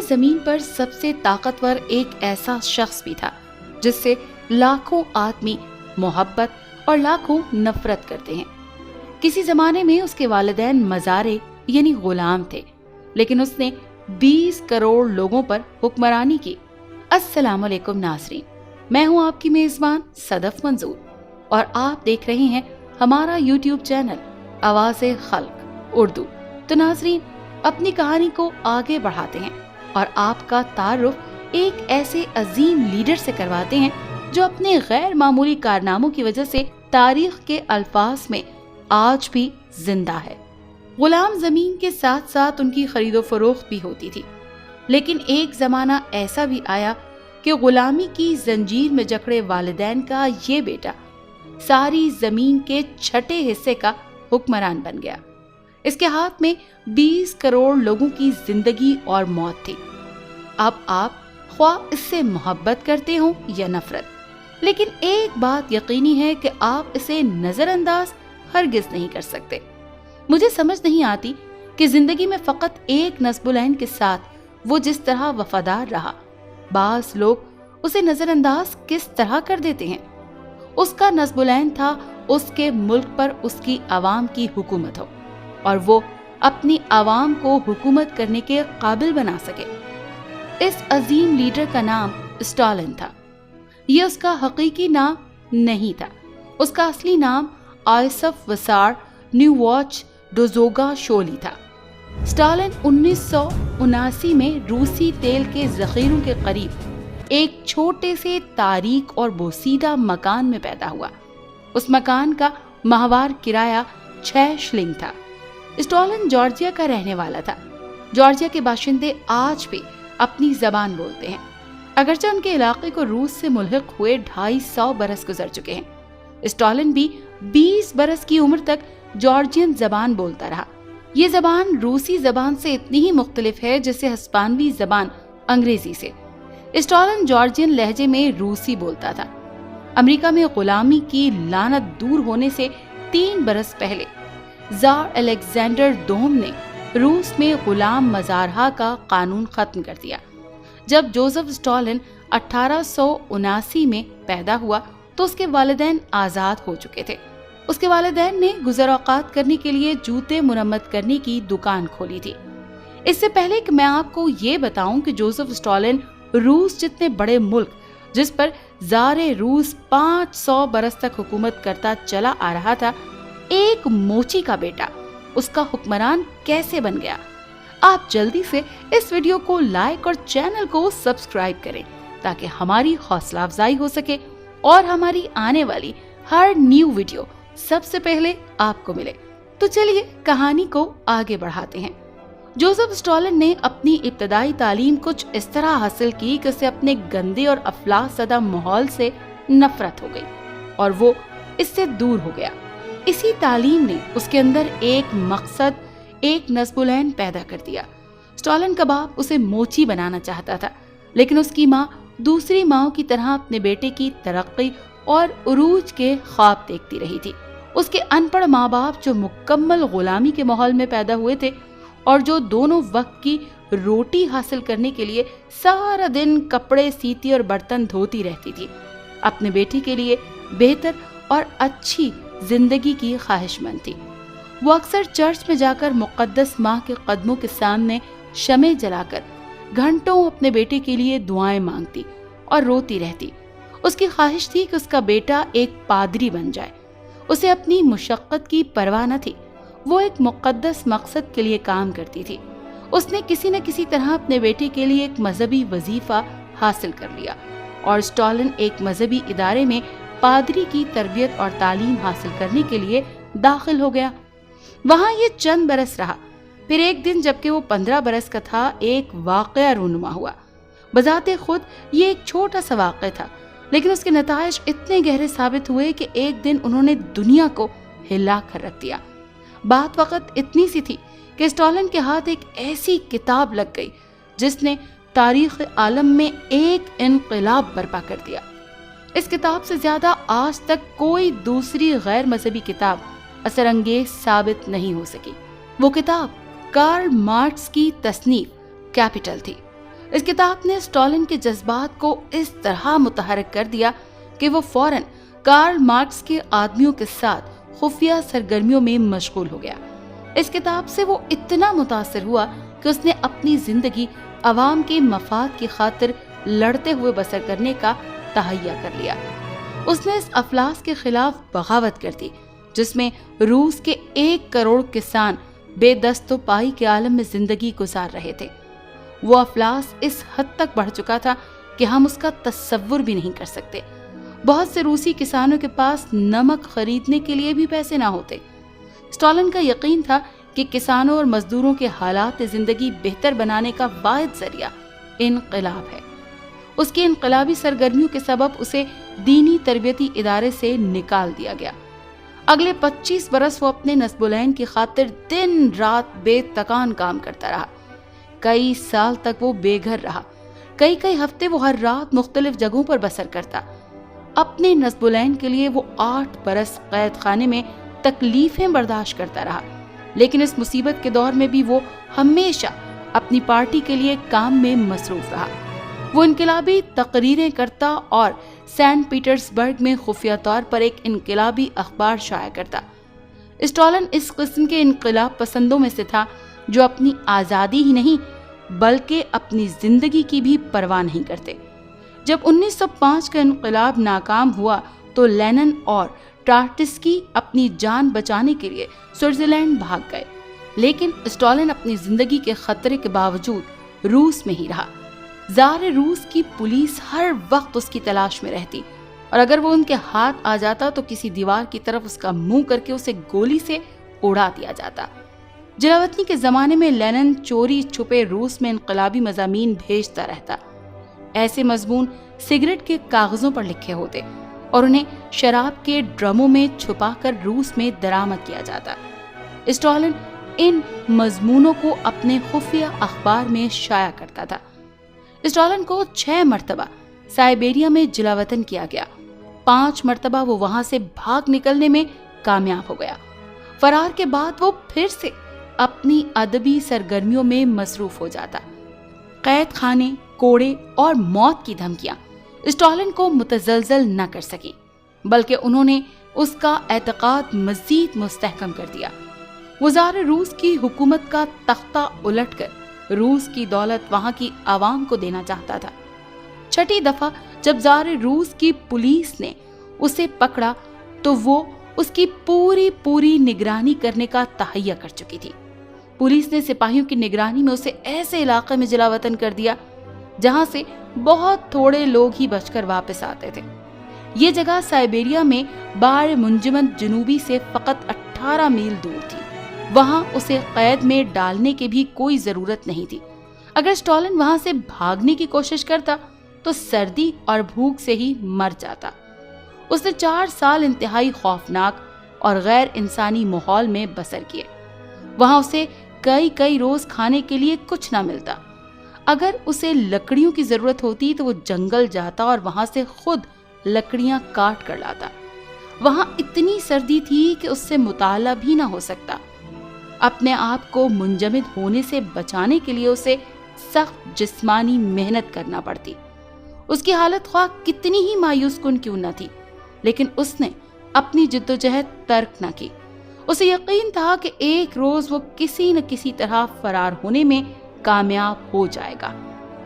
زمین پر سب سے طاقتور ایک ایسا شخص بھی تھا جس سے لاکھوں آدمی محبت اور لاکھوں نفرت کرتے ہیں۔ کسی زمانے میں اس کے والدین مزارے یعنی غلام تھے، لیکن اس نے 20 کروڑ لوگوں پر حکمرانی کی۔ السلام علیکم ناظرین، میں ہوں آپ کی میزبان صدف منظور اور آپ دیکھ رہے ہیں ہمارا یوٹیوب چینل آواز خلق اردو۔ تو ناظرین، اپنی کہانی کو آگے بڑھاتے ہیں اور آپ کا تعارف ایک ایسے عظیم لیڈر سے کرواتے ہیں جو اپنے غیر معمولی کارناموں کی وجہ سے تاریخ کے الفاظ میں آج بھی زندہ ہے۔ غلام زمین کے ساتھ ساتھ ان کی خرید و فروخت بھی ہوتی تھی، لیکن ایک زمانہ ایسا بھی آیا کہ غلامی کی زنجیر میں جکڑے والدین کا یہ بیٹا ساری زمین کے چھٹے حصے کا حکمران بن گیا۔ اس کے ہاتھ میں 20 کروڑ لوگوں کی زندگی اور موت تھی۔ اب آپ خواہ اس سے محبت کرتے ہوں یا نفرت، لیکن ایک بات یقینی ہے کہ آپ اسے نظر انداز ہرگز نہیں کر سکتے۔ مجھے سمجھ نہیں آتی کہ زندگی میں فقط ایک نصب العین کے ساتھ وہ جس طرح وفادار رہا، بعض لوگ اسے نظر انداز کس طرح کر دیتے ہیں۔ اس کا نصب العین تھا اس کے ملک پر اس کی عوام کی حکومت ہو اور وہ اپنی عوام کو حکومت کرنے کے قابل بنا سکے۔ اس عظیم لیڈر کا نام اسٹالن تھا۔ یہ اس کا حقیقی نام نہیں تھا، اس کا اصلی نام آیوسف وسار نیوواچ ڈوزوگا شولی تھا۔ اسٹالن 1979 میں روسی تیل کے ذخیروں کے قریب ایک چھوٹے سے تاریک اور بوسیدہ مکان میں پیدا ہوا۔ اس مکان کا ماہوار کرایہ 6 شلنگ تھا۔ اسٹالن جارجیا کا رہنے والا تھا۔ جارجیا کے باشندے آج بھی اپنی زبان بولتے ہیں، اگرچہ ان کے علاقے کو روس سے ملحق ہوئے 250 برس گزر چکے ہیں۔ اسٹالن بھی 20 برس کی عمر تک جارجین زبان بولتا رہا۔ یہ زبان روسی زبان سے اتنی ہی مختلف ہے جیسے ہسپانوی زبان انگریزی سے۔ اسٹالن جارجین لہجے میں روسی بولتا تھا۔ امریکہ میں غلامی کی لعنت دور ہونے سے 3 برس پہلے زار الیگزینڈر دوم نے روس میں غلام مزارہا کا قانون ختم کر دیا۔ جب جوزف اسٹالن 1879 میں پیدا ہوا تو اس کے والدین آزاد ہو چکے تھے۔ اس کے والدین نے گزر اوقات کرنے کے لیے جوتے مرمت کرنے کی دکان کھولی تھی۔ اس سے پہلے کہ میں آپ کو یہ بتاؤں کہ جوزف اسٹالن روس جتنے بڑے ملک جس پر زار روس 500 برس تک حکومت کرتا چلا آ رہا تھا، ایک موچی کا بیٹا اس کا حکمران کیسے بن گیا، آپ جلدی سے اس ویڈیو کو لائک اور چینل کو سبسکرائب کریں تاکہ ہماری حوصلہ افزائی ہو سکے اور ہماری آنے والی ہر نیو ویڈیو سب سے پہلے آپ کو ملے۔ تو چلیے کہانی کو آگے بڑھاتے ہیں۔ جوزف اسٹالن نے اپنی ابتدائی تعلیم کچھ اس طرح حاصل کی کہ اسے اپنے گندے اور افلاس زدہ ماحول سے نفرت ہو گئی اور وہ اس سے دور ہو گیا۔ اسی تعلیم نے اس کے اندر ایک مقصد، ایک نصب العین پیدا کر دیا۔ اسٹالن کا باپ اسے موچی بنانا چاہتا تھا، لیکن اس کی ماں دوسری ماں کی طرح اپنے بیٹے کی ترقی اور عروج کے خواب دیکھتی رہی تھی۔ اس کے ان پڑھ ماں باپ جو مکمل غلامی کے ماحول میں پیدا ہوئے تھے اور جو دونوں وقت کی روٹی حاصل کرنے کے لیے سارا دن کپڑے سیتی اور برتن دھوتی رہتی تھی، اپنے بیٹے کے لیے بہتر اور اچھی زندگی کی خواہش مند تھی۔ وہ اکثر چرچ میں جا کر مقدس ماں کے قدموں کے سامنے شمع جلا کر گھنٹوں اپنے بیٹے کے لیے دعائیں مانگتی اور روتی رہتی۔ اس کی خواہش تھی کہ اس کا بیٹا ایک پادری بن جائے۔ اسے اپنی مشقت کی پرواہ نہ تھی، وہ ایک مقدس مقصد کے لیے کام کرتی تھی۔ اس نے کسی نہ کسی طرح اپنے بیٹے کے لیے ایک مذہبی وظیفہ حاصل کر لیا اور اسٹالن ایک مذہبی ادارے میں پادری کی تربیت اور تعلیم حاصل کرنے کے لیے داخل ہو گیا۔ وہاں یہ چند برس رہا، پھر ایک دن جبکہ وہ 15 برس کا تھا، ایک واقعہ رونما ہوا۔ بذات خود یہ ایک چھوٹا سا واقعہ تھا، لیکن اس کے نتائج اتنے گہرے ثابت ہوئے کہ ایک دن انہوں نے دنیا کو ہلا کر رکھ دیا۔ بات وقت اتنی سی تھی کہ اسٹالن کے ہاتھ ایک ایسی کتاب لگ گئی جس نے تاریخ عالم میں ایک انقلاب برپا کر دیا۔ اس کتاب سے زیادہ آج تک کوئی دوسری غیر مذہبی کتاب اثر انگیز ثابت نہیں ہو سکی۔ وہ کتاب کارل مارکس کی تصنیف کیپٹل تھی۔ इस किताब ने स्टॉलिन के जज्बात को इस तरह मुतहर्रिक कर दिया कि वो फौरन कार्ल मार्क्स के आदमियों के साथ खुफिया सरगर्मियों में मशगूल हो गया। इस किताब से वो इतना मुतासिर हुआ कि उसने अपनी जिंदगी अवाम के मफाद की खातिर लड़ते हुए बसर करने का तहैया कर लिया। उसने इस अफलास के खिलाफ बगावत कर दी जिसमें रूस के 1 करोड़ किसान बेदस्तो पाई के आलम में जिंदगी गुजार रहे थे। वो अफलास इस हद तक बढ़ चुका था कि हम उसका तसव्वुर भी नहीं कर सकते। बहुत से रूसी किसानों के पास नमक खरीदने के लिए भी पैसे ना होते। स्टॉलिन का यकीन था कि किसानों और मजदूरों के हालात जिंदगी बेहतर बनाने का वाहिद जरिया इनकलाब है। उसकी इनकलाबी सरगर्मियों के सबब उसे दीनी तरबियती इदारे से निकाल दिया गया। अगले 25 बरस वो अपने नस्बुलैन की खातिर दिन रात बेतकान काम करता रहा। कई साल तक वो बेघर रहा। कई हफ्ते वो हर रात मुख्तलिफ जगहों पर बसर करता। अपने नस्बुलैन के लिए वो 8 बरस कैद खाने में तकलीफें बर्दाश्त करता रहा। लेकिन इस मुसीबत के दौर में भी वो हमेशा अपनी पार्टी के लिए काम में मसरूफ रहा। वो इनकलाबी तकरीरें करता और सेंट पीटर्सबर्ग में खुफिया तौर पर एक इनकलाबी अखबार शाया करता। स्टॉलिन इस किस्म के इनकलाब पसंदों में से था जो अपनी आज़ादी ही नहीं बल्कि अपनी जिंदगी की भी परवाह नहीं करते। जब 1905 का इनकलाब नाकाम हुआ तो लेनिन और ट्राटस्की अपनी जान बचाने के लिए स्विट्जरलैंड भाग गए, लेकिन स्टॉलिन अपनी जिंदगी के खतरे के बावजूद रूस में ही रहा। ज़ार रूस की पुलिस हर वक्त उसकी तलाश में रहती और अगर वो उनके हाथ आ जाता तो किसी दीवार की तरफ उसका मुंह करके उसे गोली से उड़ा दिया जाता। जलावतनी के ज़माने में लेनिन चोरी छुपे रूस में इनकलाबी मज़ामीन भेजता रहता। ऐसे मजमून सिगरेट के कागज़ों पर लिखे होते और उन्हें शराब के ड्रमों में छुपाकर रूस में दरामद किया जाता। स्टॉलिन इन मजमूनों को अपने खुफिया अखबार में शाया करता था। स्टॉलिन को 6 मरतबा साइबेरिया में जलावतन किया गया। 5 मरतबा वो वहां से भाग निकलने में कामयाब हो गया। फरार के बाद वो फिर से अपनी अदबी सरगर्मियों में मसरूफ हो जाता। कैद खाने, कोड़े और मौत की धमकियां स्टॉलिन को मुतजलजल न कर सकी, बल्कि उन्होंने उसका एतकाद मजीद मुस्तहकम कर दिया। वो ज़ार रूस की हुकूमत का तख्ता उलटकर रूस की दौलत वहां की आवाम को देना चाहता था। 6ठी दफा जब ज़ार रूस की पुलिस ने उसे पकड़ा तो वो उसकी पूरी निगरानी करने का तहैया कर चुकी थी। पुलिस ने सिपाहियों की निगरानी में उसे ऐसे इलाके में जलावतन कर दिया जहां से बहुत थोड़े लोग ही बचकर वापस आते थे। ये जगह साइबेरिया में बार मुंजमद जनूबी से फकत 18 मील दूर थी। वहां उसे कैद में डालने की भी कोई जरूरत नहीं थी। अगर स्टॉलिन वहां से भागने की कोशिश करता तो सर्दी और भूख से ही मर जाता। उसने 4 साल इंतहाई खौफनाक और गैर इंसानी माहौल में बसर किए। वहां उसे कई रोज खाने के लिए कुछ ना मिलता। अगर उसे लकड़ियों की जरूरत होती तो वो जंगल जाता और वहां से खुद लकड़ियां काट कर लाता। वहां इतनी सर्दी थी कि उससे मुताला भी ना हो सकता। अपने आप को मुंजमद होने से बचाने के लिए उसे सख्त जिस्मानी मेहनत करना पड़ती। उसकी हालत ख्वाह कितनी ही मायूस कुन क्यों न थी, लेकिन उसने अपनी जिद्दोजहद तर्क न की। उसे यकीन था कि एक रोज वो किसी न किसी तरह फरार होने में कामयाब हो जाएगा।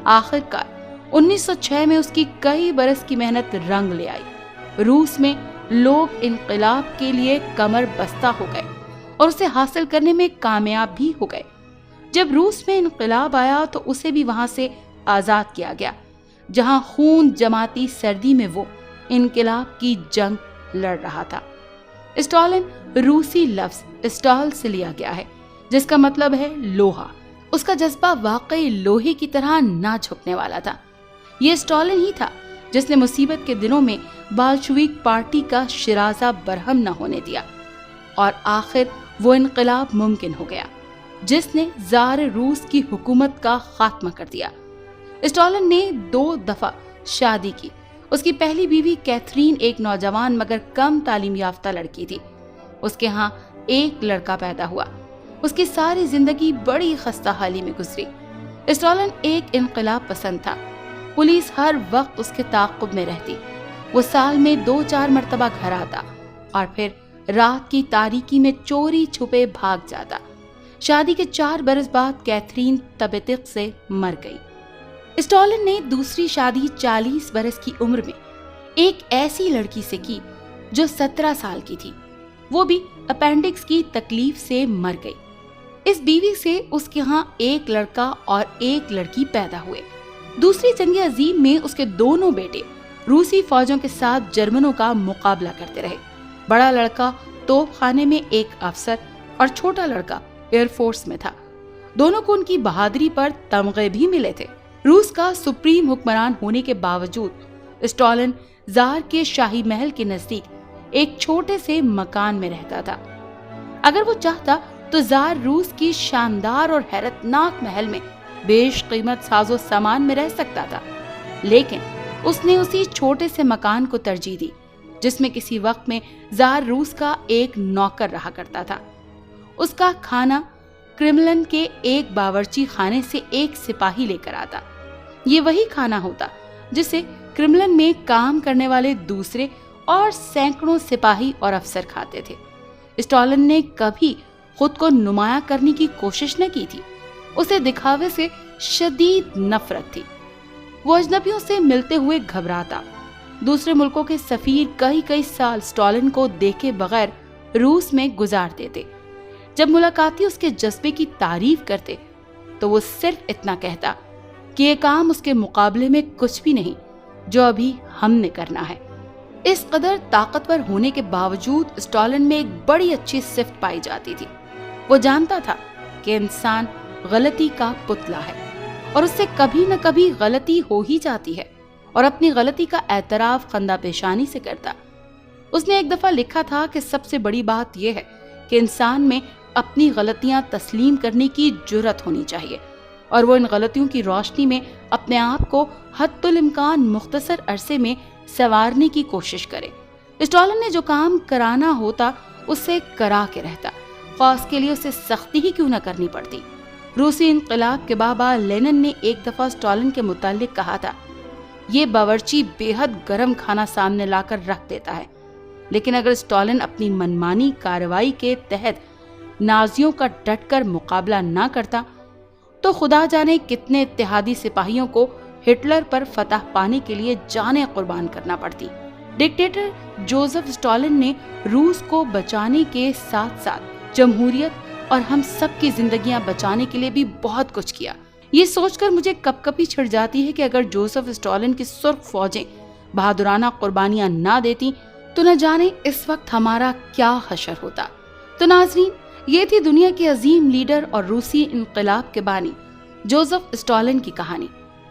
आखिरकार 1906 में उसकी कई बरस की मेहनत रंग ले आई। रूस में लोग इनकलाब के लिए कमर बस्ता हो गए और उसे हासिल करने में कामयाब भी हो गए। जब रूस में इनकलाब आया तो उसे भी वहां से आजाद किया गया, जहां खून जमाती सर्दी में वो इनकलाब की जंग लड़ रहा था। स्टॉलिन रूसी लफ्ज स्टॉल से लिया गया है, जिसका मतलब है लोहा। उसका जज्बा वाकई लोहे की तरह ना झुकने वाला था। ये स्टॉलिन ही था जिसने मुसीबत के दिनों में बाल्शविक पार्टी का शिराजा बरहम न होने दिया और आखिर वो इनकलाब मुमकिन हो गया जिसने ज़ार रूस की हुकूमत का खात्मा कर दिया। स्टॉलिन ने 2 दफा शादी की। उसकी पहली बीवी कैथरीन एक नौजवान मगर कम तालीम याफ्ता लड़की थी। उसके यहाँ एक लड़का पैदा हुआ। उसकी सारी जिंदगी बड़ी खस्ता हाली में गुजरी। स्टॉलिन एक इनकलाब पसंद था। पुलिस हर वक्त उसके ताक़ुब में रहती। वो साल में 2-4 मरतबा घर आता और फिर रात की तारीकी में चोरी छुपे भाग जाता। शादी के 4 बरस बाद कैथरीन तबेतिक से मर गई। स्टॉलिन ने दूसरी शादी 40 बरस की उम्र में एक ऐसी लड़की से की जो 17 साल की थी। वो भी अपेंडिक्स की तकलीफ से मर गई। इस बीवी से उसके यहाँ एक लड़का और एक लड़की पैदा हुए। दूसरी जंग अजीम में उसके दोनों बेटे रूसी फौजों के साथ जर्मनों का मुकाबला करते रहे। बड़ा लड़का तोपखाने में एक अफसर और छोटा लड़का एयरफोर्स में था। दोनों को उनकी बहादुरी पर तमगे भी मिले थे। रूस का सुप्रीम हुक्मरान होने के बावजूद स्टॉलिन जार के शाही महल के नजदीक एक छोटे से मकान में रहता था। अगर वो चाहता तो जार रूस की शानदार और हैरतनाक महल में बेशकीमत साजो सामान में रह सकता था, लेकिन उसने उसी छोटे से मकान को तरजीह दी जिसमें किसी वक्त में जार रूस का एक नौकर रहा करता था। उसका खाना क्रेमलिन के एक बावर्ची खाने से एक सिपाही लेकर आता। ये वही खाना होता जिसे क्रेमलिन में काम करने वाले दूसरे और सैकड़ों सिपाही और अफसर खाते थे। स्टॉलिन ने कभी खुद को नुमाया करने की कोशिश न की थी। उसे दिखावे से शदीद नफरत थी। वो अजनबियों से मिलते हुए घबराता। दूसरे मुल्कों के सफीर कई साल स्टॉलिन को देखे बगैर रूस में गुजार देते। जब मुलाकाती उसके जज्बे की तारीफ करते तो वो सिर्फ इतना कहता कि ये काम उसके मुकाबले में कुछ भी नहीं जो अभी हमने करना है। इस कदर ताकतवर होने के बावजूद स्टॉलिन में एक बड़ी अच्छी सिफ्त पाई जाती थी। वो जानता था कि इंसान गलती का पुतला है और उससे कभी न कभी गलती हो ही जाती है, और अपनी गलती का एतराफ खंदा पेशानी से करता। उसने एक दफा लिखा था कि सबसे बड़ी बात यह है कि इंसान में अपनी गलतियां तस्लीम करने की जुर्रत होनी चाहिए और वो इन गलतियों की रोशनी में अपने आप को हद्दुल इम्कान मुख्तसर अरसे में संवारने की कोशिश करे। स्टॉलिन ने जो काम कराना होता उससे करा के रहता, खास के लिए उसे सख्ती ही क्यों न करनी पड़ती। रूसी इनकलाब के बाबा लेनिन ने एक दफा स्टॉलिन के मुताल्लिक कहा था, ये बावर्ची बेहद गर्म खाना सामने लाकर रख देता है, लेकिन अगर स्टॉलिन अपनी मनमानी कार्रवाई के तहत नाजियों का डटकर मुकाबला ना करता तो खुदा जाने कितने इत्तेहादी सिपाहियों को हिटलर पर फतह पाने के लिए जानें कुर्बान करना पड़ती। डिक्टेटर जोसेफ स्टॉलिन ने रूस को बचाने के साथ साथ जमहूरियत और हम सब की जिंदगियां बचाने के लिए भी बहुत कुछ किया। ये सोचकर मुझे कपकपी छिड़ जाती है कि अगर जोसेफ स्टॉलिन की सुर्ख फौजें बहादुराना कुर्बानियां ना देती तो न जाने इस वक्त हमारा क्या हशर होता। तो नाजरीन, ये थी दुनिया के अजीम लीडर और रूसी इनकलाब के बानी जोसेफ स्टॉलिन की कहानी।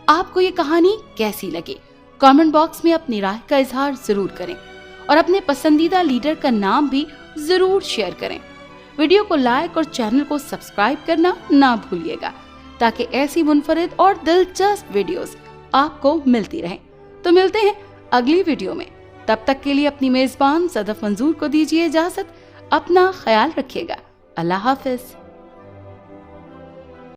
आपको ये कहानी कैसी लगी? कमेंट बॉक्स में अपनी राय का इजहार जरूर करें और अपने पसंदीदा लीडर का नाम भी जरूर शेयर करें। वीडियो को लाइक और चैनल को सब्सक्राइब करना ना भूलिएगा ताकि ऐसी मुनफरिद और दिलचस्प वीडियोस आपको मिलती रहें। तो मिलते हैं अगली वीडियो में। तब तक के लिए अपनी मेजबान सदफ मंजूर को दीजिए इजाजत। अपना ख्याल रखिएगा। अल्लाह हाफिज।